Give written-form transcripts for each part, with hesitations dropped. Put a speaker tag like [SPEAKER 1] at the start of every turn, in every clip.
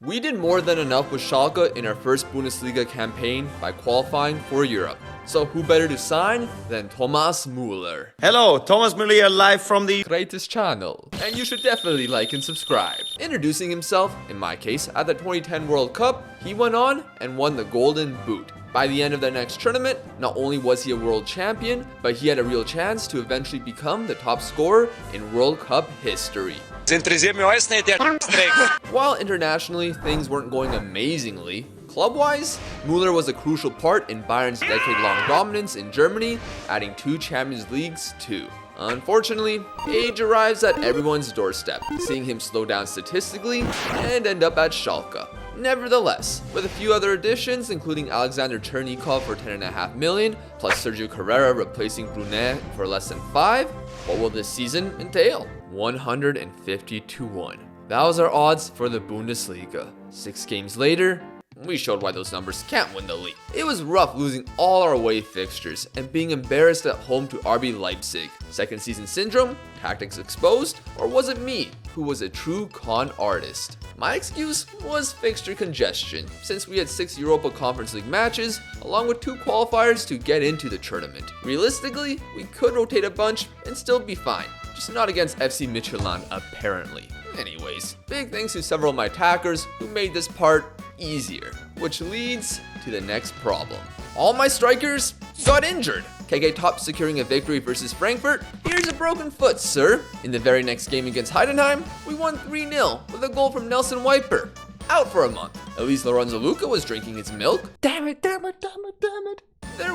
[SPEAKER 1] We did more than enough with Schalke in our first Bundesliga campaign by qualifying for Europe. So who better to sign than Thomas Müller?
[SPEAKER 2] Hello, Thomas Müller here, live from the
[SPEAKER 1] Greatest channel. And you should definitely like and subscribe. Introducing himself, in my case, at the 2010 World Cup, he went on and won the Golden Boot. By the end of the next tournament, not only was he a world champion, but he had a real chance to eventually become the top scorer in World Cup history. While internationally things weren't going amazingly, club-wise, Müller was a crucial part in Bayern's decade-long dominance in Germany, adding 2 Champions Leagues too. Unfortunately, age arrives at everyone's doorstep, seeing him slow down statistically and end up at Schalke. Nevertheless, with a few other additions, including Alexander Chernikov for 10.5 million, plus Sergio Carrera replacing Brunet for less than 5, what will this season entail? 150-1. That was our odds for the Bundesliga. 6 games later, we showed why those numbers can't win the league. It was rough losing all our away fixtures and being embarrassed at home to RB Leipzig. Second season syndrome? Tactics exposed? Or was it me, who was a true con artist? My excuse was fixture congestion, since we had 6 Europa Conference League matches, along with 2 qualifiers to get into the tournament. Realistically, we could rotate a bunch and still be fine, just not against FC Midtjylland apparently. Anyways, big thanks to several of my attackers who made this part easier, which leads to the next problem. All my strikers got injured. KK top securing a victory versus Frankfurt. Here's a broken foot, sir. In the very next game against Heidenheim, we won 3-0 with a goal from Nelson Wiper. Out for a month. At least Lorenzo Luca was drinking his milk. Damn it. There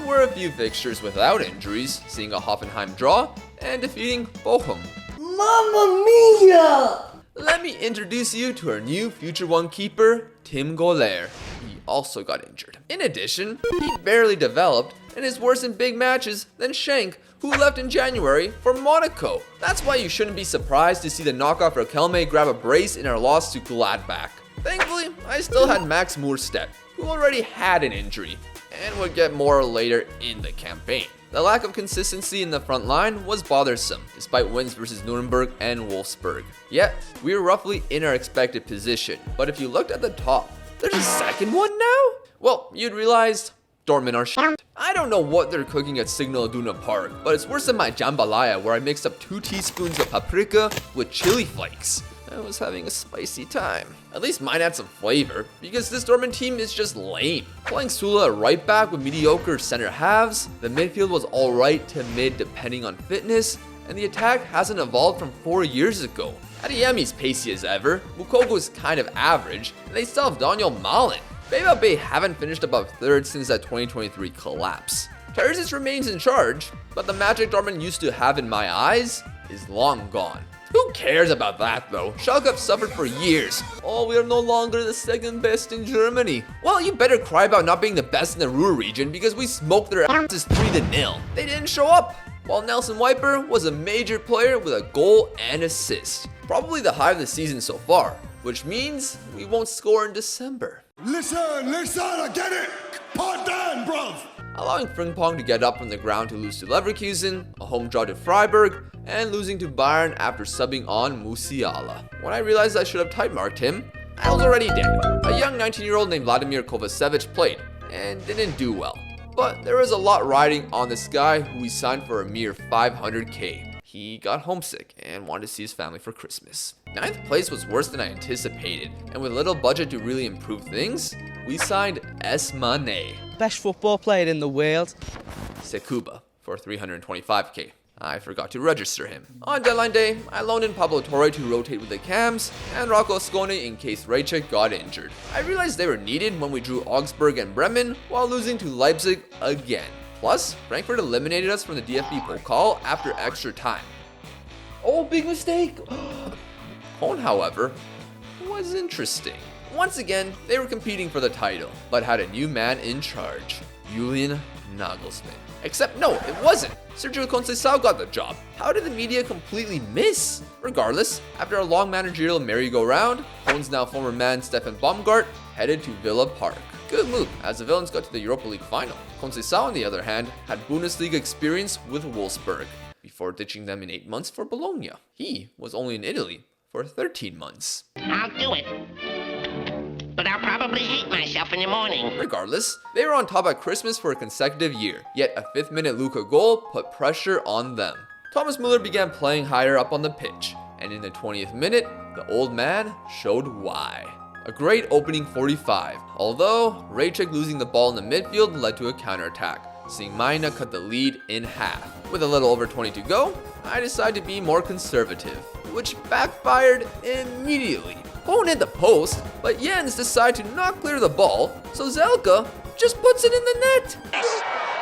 [SPEAKER 1] were a few fixtures without injuries, seeing a Hoffenheim draw and defeating Bochum.
[SPEAKER 3] Mamma mia!
[SPEAKER 1] Let me introduce you to our new Future 1 keeper, Tim Goller. He also got injured. In addition, he barely developed and is worse in big matches than Schenk, who left in January for Monaco. That's why you shouldn't be surprised to see the knockoff Rakelme grab a brace in our loss to Gladbach. Thankfully, I still had Max Moorstedt, who already had an injury, and would get more later in the campaign. The lack of consistency in the front line was bothersome, despite wins versus Nuremberg and Wolfsburg. Yet, we were roughly in our expected position, but if you looked at the top, there's a second one now? Well, you'd realize Dortmund are shit. I don't know what they're cooking at Signal Iduna Park, but it's worse than my jambalaya where I mixed up 2 teaspoons of paprika with chili flakes. I was having a spicy time. At least mine had some flavor, because this Dortmund team is just lame. Playing Sula at right back with mediocre center halves, the midfield was alright to mid depending on fitness, and the attack hasn't evolved from 4 years ago. Adeyemi's pacey as ever, Mukoko is kind of average, and they still have Daniel Malen. Bay haven't finished above 3rd since that 2023 collapse. Terzic remains in charge, but the magic Dortmund used to have in my eyes is long gone. Who cares about that though? Schalke have suffered for years. Oh, we are no longer the 2nd best in Germany. Well, you better cry about not being the best in the Ruhr region because we smoked their asses 3-0. They didn't show up. While Nelson Wiper was a major player with a goal and assist. Probably the high of the season so far, which means we won't score in December.
[SPEAKER 4] Listen, I get it! Part down, bruv!
[SPEAKER 1] Allowing Frimpong to get up from the ground to lose to Leverkusen, a home draw to Freiburg, and losing to Bayern after subbing on Musiala. When I realized I should have type marked him, I was already dead. A young 19-year-old named Vladimir Kovacevic played, and didn't do well. But there was a lot riding on this guy who we signed for a mere 500k. He got homesick and wanted to see his family for Christmas. 9th place was worse than I anticipated, and with little budget to really improve things, we signed Esmane.
[SPEAKER 3] Best football player in the world.
[SPEAKER 1] Sekuba for 325k. I forgot to register him. On deadline day, I loaned in Pablo Torre to rotate with the cams, and Rocco Scone in case Rejcik got injured. I realized they were needed when we drew Augsburg and Bremen, while losing to Leipzig again. Plus, Frankfurt eliminated us from the DFB Pokal after extra time. Oh, big mistake! Cologne, however, was interesting. Once again, they were competing for the title, but had a new man in charge, Julian Nagelsmann. Except no, it wasn't. Sergio Conceição got the job. How did the media completely miss? Regardless, after a long managerial merry-go-round, Cologne's now former man Stefan Baumgart headed to Villa Park. Good move, as the Villains got to the Europa League final. Conceição, on the other hand, had Bundesliga experience with Wolfsburg, before ditching them in 8 months for Bologna. He was only in Italy for 13 months.
[SPEAKER 5] I'll do it. probably hate myself in the morning.
[SPEAKER 1] Regardless, they were on top at Christmas for a consecutive year, yet a 5th minute Luka goal put pressure on them. Thomas Müller began playing higher up on the pitch, and in the 20th minute, the old man showed why. A great opening 45, although Raychik losing the ball in the midfield led to a counterattack, seeing Mina cut the lead in half. With a little over 20 to go, I decided to be more conservative, which backfired immediately. Bowen hit the post, but Jens decided to not clear the ball, so Schalke just puts it in the net.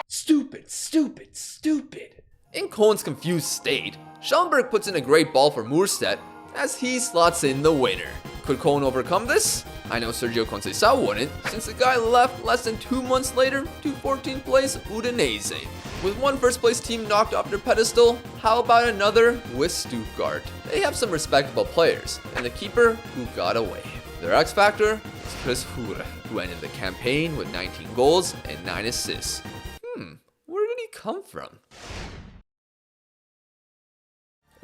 [SPEAKER 1] Stupid, stupid, stupid. In Cohen's confused state, Schellenberg puts in a great ball for Moorstedt as he slots in the winner. Could Cohen overcome this? I know Sergio Conceição wouldn't, since the guy left less than 2 months later to 14th place Udinese. With one first place team knocked off their pedestal, how about another with Stuttgart? They have some respectable players, and the keeper who got away. Their X factor is Chris Hure, who ended the campaign with 19 goals and 9 assists. Where did he come from?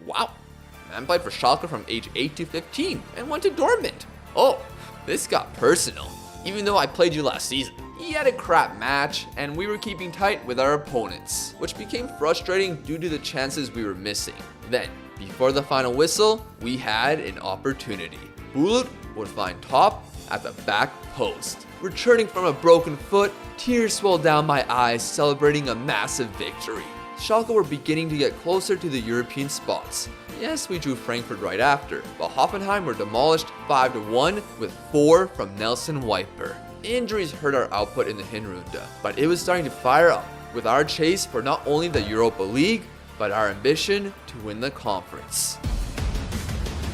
[SPEAKER 1] Wow. Man played for Schalke from age 8 to 15 and went to Dortmund. Oh, this got personal. Even though I played you last season, he had a crap match and we were keeping tight with our opponents, which became frustrating due to the chances we were missing. Then, before the final whistle, we had an opportunity. Bulut would find Top at the back post. Returning from a broken foot, tears swelled down my eyes celebrating a massive victory. Schalke were beginning to get closer to the European spots. Yes, we drew Frankfurt right after, but Hoffenheim were demolished 5-1 with 4 from Nelson Wiper. Injuries hurt our output in the Hinrunde, but it was starting to fire up with our chase for not only the Europa League, but our ambition to win the conference.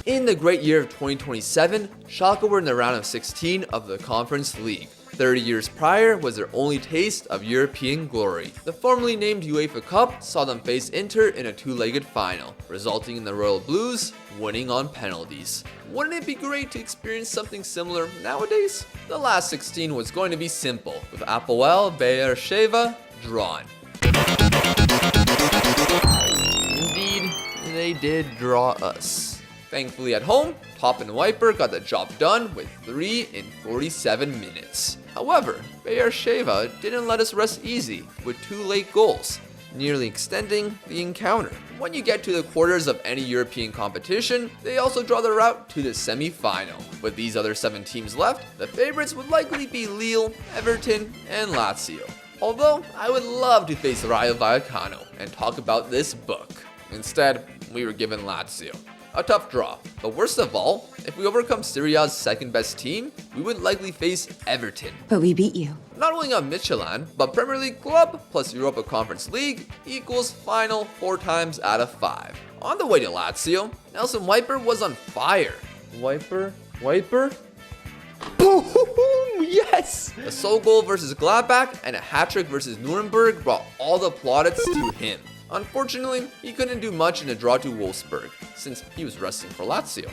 [SPEAKER 1] In the great year of 2027, Schalke were in the round of 16 of the Conference League. 30 years prior was their only taste of European glory. The formerly named UEFA Cup saw them face Inter in a 2-legged final, resulting in the Royal Blues winning on penalties. Wouldn't it be great to experience something similar nowadays? The last 16 was going to be simple, with Apoel Beersheva drawn. Indeed, they did draw us. Thankfully at home, Top and Wiper got the job done with 3 in 47 minutes. However, Beersheva didn't let us rest easy with 2 late goals, nearly extending the encounter. When you get to the quarters of any European competition, they also draw the route to the semi-final. With these other 7 teams left, the favorites would likely be Lille, Everton, and Lazio. Although, I would love to face Rayo Vallecano and talk about this book. Instead, we were given Lazio. A tough draw, but worst of all, if we overcome Serie A's second best team, we would likely face Everton.
[SPEAKER 6] But we beat you.
[SPEAKER 1] Not only on Michelin, but Premier League club plus Europa Conference League equals final 4 times out of 5. On the way to Lazio, Nelson Wiper was on fire. Wiper? Boom! Yes! A sole goal versus Gladbach and a hat-trick versus Nuremberg brought all the plaudits to him. Unfortunately, he couldn't do much in a draw to Wolfsburg, since he was resting for Lazio.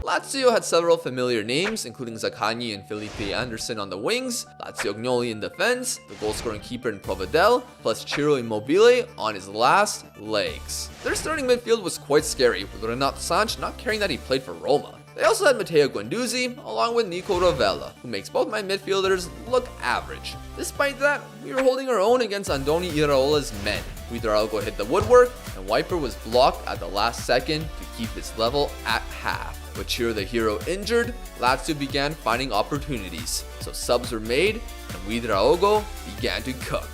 [SPEAKER 1] Lazio had several familiar names, including Zaccagni and Felipe Anderson on the wings, Lazio Agnoli in defense, the goal-scoring keeper in Provedel, plus Ciro Immobile on his last legs. Their starting midfield was quite scary, with Renato Sanch not caring that he played for Roma. They also had Matteo Guendouzi, along with Nico Rovella, who makes both my midfielders look average. Despite that, we were holding our own against Andoni Iraola's men. Ouedraogo hit the woodwork, and Wiper was blocked at the last second to keep his level at half. With Ciro the hero injured, Lazio began finding opportunities, so subs were made, and Ouedraogo began to cook.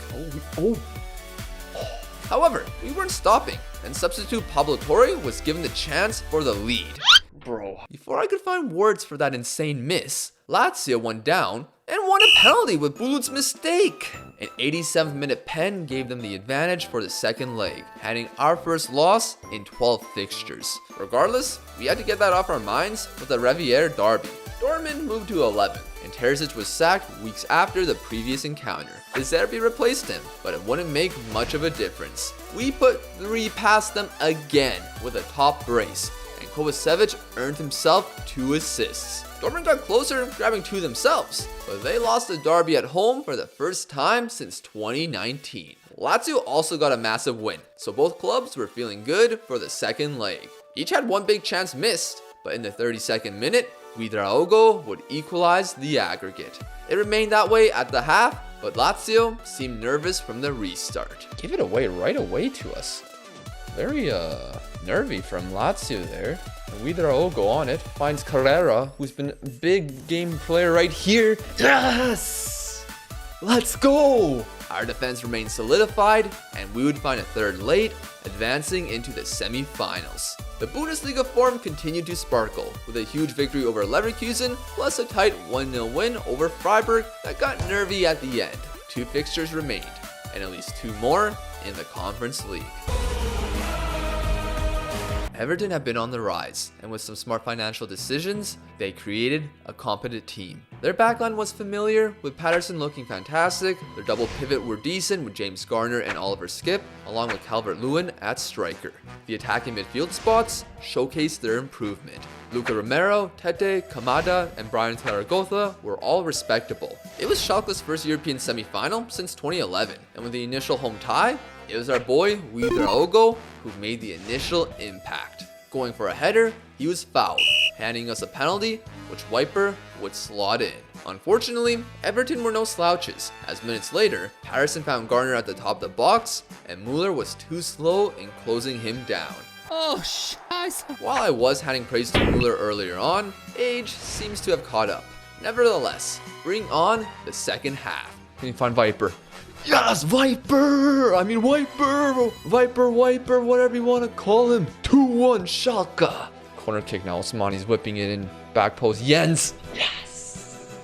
[SPEAKER 1] However, we weren't stopping, and substitute Pablo Torre was given the chance for the lead. Bro. Before I could find words for that insane miss, Lazio went down and won a penalty with Bulut's mistake. An 87th minute pen gave them the advantage for the second leg, handing our first loss in 12 fixtures. Regardless, we had to get that off our minds with the Riviere derby. Dortmund moved to 11th, and Terzic was sacked weeks after the previous encounter. De Zerbi replaced him, but it wouldn't make much of a difference. We put 3 past them again with a top brace, and Kovacevic earned himself 2 assists. Dortmund got closer, grabbing 2 themselves, but they lost the derby at home for the first time since 2019. Lazio also got a massive win, so both clubs were feeling good for the second leg. Each had one big chance missed, but in the 32nd minute, Ouedraogo would equalize the aggregate. It remained that way at the half, but Lazio seemed nervous from the restart. Give it away right away to us. Very nervy from Lazio there. Ouedraogo on it, finds Carrera, who's been a big game player right here. Yes! Let's go! Our defense remained solidified, and we would find a third late, advancing into the semi-finals. The Bundesliga form continued to sparkle, with a huge victory over Leverkusen, plus a tight 1-0 win over Freiburg that got nervy at the end. 2 fixtures remained, and at least 2 more in the Conference League. Everton have been on the rise, and with some smart financial decisions, they created a competent team. Their backline was familiar, with Patterson looking fantastic. Their double pivot were decent with James Garner and Oliver Skipp, along with Calvert-Lewin at striker. The attacking midfield spots showcased their improvement. Luca Romero, Tete, Kamada, and Brian Zaragoza were all respectable. It was Schalke's first European semi-final since 2011, and with the initial home tie, it was our boy Ouedraogo who made the initial impact. Going for a header, he was fouled, handing us a penalty, which Wiper would slot in. Unfortunately, Everton were no slouches, as minutes later, Patterson found Garner at the top of the box, and Muller was too slow in closing him down.
[SPEAKER 3] Oh, scheiße.
[SPEAKER 1] While I was handing praise to Muller earlier on, age seems to have caught up. Nevertheless, bring on the second half. Can you find Viper? Yes, Viper! Viper, whatever you want to call him. 2-1 Schalke. Corner kick now. Osmani's whipping it in. Back post. Jens. Yes.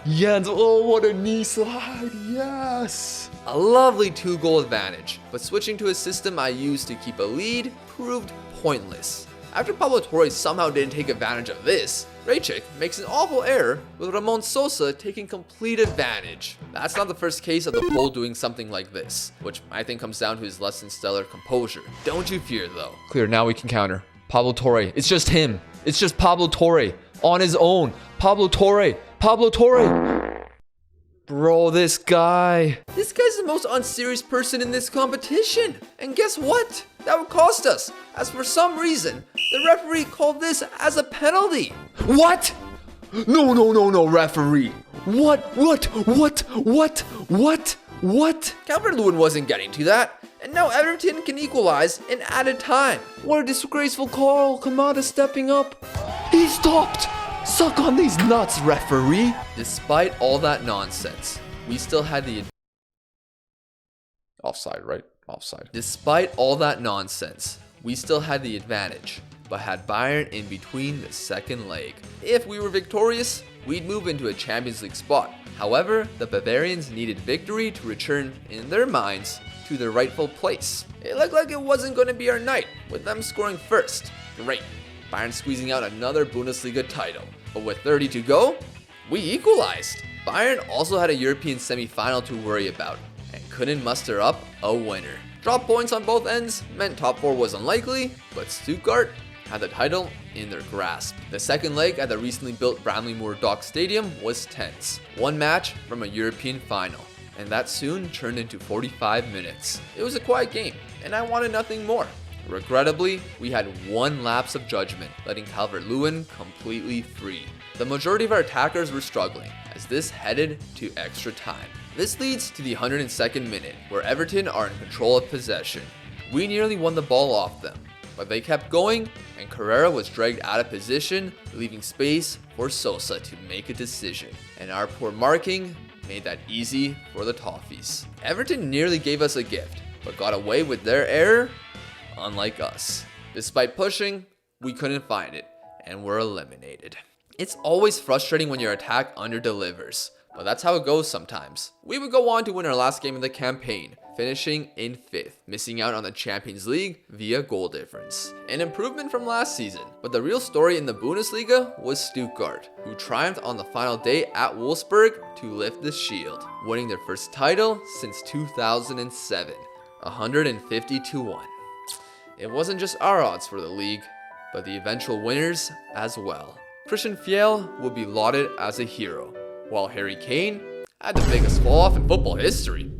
[SPEAKER 1] Jens. Oh, what a knee slide. Yes. A lovely 2-goal advantage. But switching to a system I used to keep a lead proved pointless. After Pablo Torre somehow didn't take advantage of this, Rejcik makes an awful error with Ramon Sosa taking complete advantage. That's not the first case of the Pole doing something like this, which I think comes down to his less than stellar composure. Don't you fear though. Clear, now we can counter. Pablo Torre, it's just him. It's just Pablo Torre on his own. Pablo Torre. Bro, this guy's the most unserious person in this competition. And guess what? That would cost us, as for some reason, the referee called this as a penalty. What? No, referee. What? Calvert-Lewin wasn't getting to that, and now Everton can equalize in added time. What a disgraceful call. Kamada stepping up. He stopped. Suck on these nuts, referee. Despite all that nonsense, we still had the... Offside, right? Offside. Despite all that nonsense, we still had the advantage, but had Bayern in between the second leg. If we were victorious, we'd move into a Champions League spot. However, the Bavarians needed victory to return, in their minds, to their rightful place. It looked like it wasn't going to be our night, with them scoring first. Great. Bayern squeezing out another Bundesliga title. But with 30 to go, we equalized. Bayern also had a European semi-final to worry about, and couldn't muster up a winner. Drop points on both ends meant top 4 was unlikely, but Stuttgart had the title in their grasp. The second leg at the recently built Bramley-Moore Dock Stadium was tense. One match from a European final, and that soon turned into 45 minutes. It was a quiet game, and I wanted nothing more. Regrettably, we had one lapse of judgment, letting Calvert-Lewin completely free. The majority of our attackers were struggling, as this headed to extra time. This leads to the 102nd minute, where Everton are in control of possession. We nearly won the ball off them, but they kept going, and Carrera was dragged out of position, leaving space for Sosa to make a decision. And our poor marking made that easy for the Toffees. Everton nearly gave us a gift, but got away with their error, unlike us. Despite pushing, we couldn't find it, and were eliminated. It's always frustrating when your attack under-delivers, but that's how it goes sometimes. We would go on to win our last game of the campaign, finishing in 5th, missing out on the Champions League via goal difference. An improvement from last season, but the real story in the Bundesliga was Stuttgart, who triumphed on the final day at Wolfsburg to lift the shield, winning their first title since 2007, 150-1. It wasn't just our odds for the league, but the eventual winners as well. Christian Fiel will be lauded as a hero, while Harry Kane had the biggest fall off in football history.